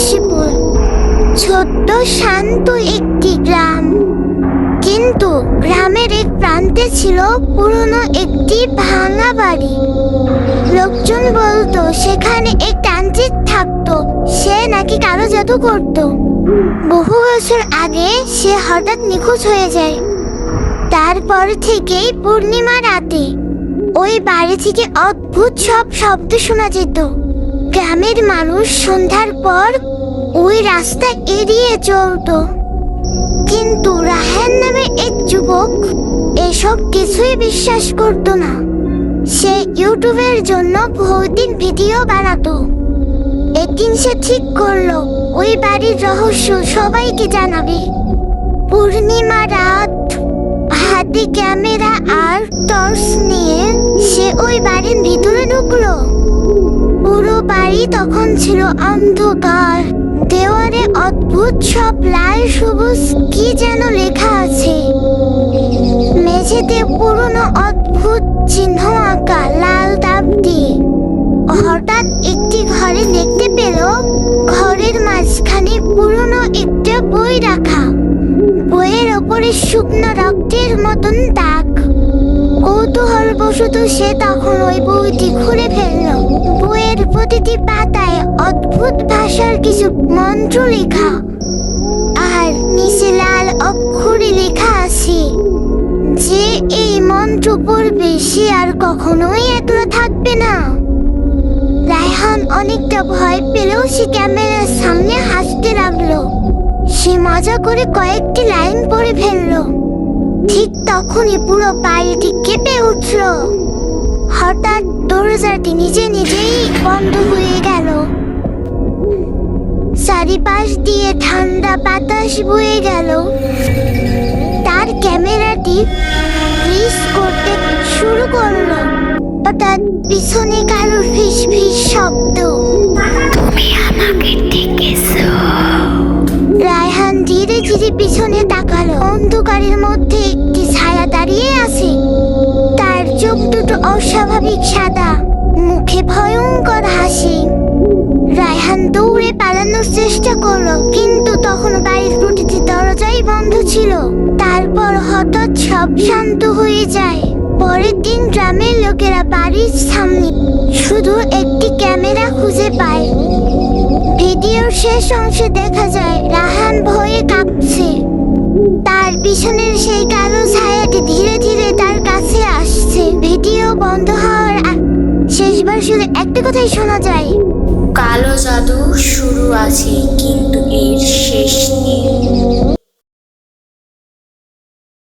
কাশীপুর ছোট্ট শান্ত একটি গ্রাম। কিন্তু গ্রামের এক প্রান্তে ছিল পুরনো একটি ভাঙা বাড়ি। লোকজন বলতো সেখানে এক তান্ত্রিক থাকতো, সে নাকি কালো জাদু করত। বহু বছর আগে সে হঠাৎ নিখোঁজ হয়ে যায়। তারপর থেকেই পূর্ণিমা রাতে ওই বাড়ি থেকে অদ্ভুত সব শব্দ শোনা যেত। গ্রামের মানুষ সন্ধ্যার পর ওই রাস্তা এড়িয়ে চলতো। কিন্তু রাহান নামে এক যুবক এসব কিছুই বিশ্বাস করত না। সে ইউটিউবের জন্য ভৌতিক ভিডিও বানাতো। একদিন সে ঠিক করলো ওই বাড়ির রহস্য সবাইকে জানাবে। পূর্ণিমা রাত, হাতে ক্যামেরা আর টর্চ নিয়ে সে ওই বাড়ির ভিতরে ঢুকলো। পুরো বাড়ি তখন ছিল অন্ধকার। দেওয়ালে অদ্ভুত সব লাল সবুজ কি যেন লেখা আছে। মেঝেতে পুরনো অদ্ভুত চিহ্ন আঁকা লাল দাগ দিয়ে। হঠাৎ একটি ঘরে দেখতে পেল ঘরের মাঝখানে পুরনো একটা বই রাখা। বইয়ের ওপরে শুকনো রক্তের মতন দাগ। কৌতূহলবশত সে তখন ওই বইটি খুলে ফেলল। বইয়ের প্রতিটি পাতায় অদ্ভুত ভাষার কিছু মন্ত্র লেখা, আর নিচে লাল অক্ষরে লেখা আছে যে এই মন্ত্র পড়বে সে আর কখনোই একলা থাকবে না। রায়হান অনেকটা ভয় পেলেও সে ক্যামেরার সামনে হাসতে লাগলো। সে মজা করে কয়েকটি লাইন পড়ে ফেললো। ঠিক তখনই পুরো বাড়িটি কেঁপে উঠল। হঠাৎ দরজাটি নিজে নিজেই বন্ধ হয়ে গেল। চারিপাশ দিয়ে ঠান্ডা বাতাস বয়ে গেল। তার ক্যামেরাটি ফ্রিজ করতে শুরু করলো। হঠাৎ পিছনে কারো ফিস ফিস শব্দ। তুমি আমাকে ডেকেছো? রায়হান ধীরে ধীরে পিছনে তাকালো। অন্ধকারের মধ্যে একটি ছায়া দাঁড়িয়ে আছে। তার চোখ দুটো অস্বাভাবিক সাদা, মুখে ভয়ঙ্কর হাসি। রায়হান দৌড়ে পালানোর চেষ্টা করলো, কিন্তু তখন বাড়ির প্রতিটি দরজাই বন্ধ ছিল। তারপর হঠাৎ সব শান্ত হয়ে যায়। পরের দিন গ্রামের লোকেরা বাড়ির সামনে শুধু একটি ক্যামেরা খুঁজে পায়। ভিডিওর শেষ অংশে দেখা যায় রাহান ভয়ে কাঁপছে। তার পিছনের সেই কালো ছায়াটি ধীরে ধীরে তার কাছে আসছে। ভিডিও বন্ধ হওয়ার শেষবার শুধু একটা কথাই শোনা যায়, কালো জাদু শুরু আছে, কিন্তু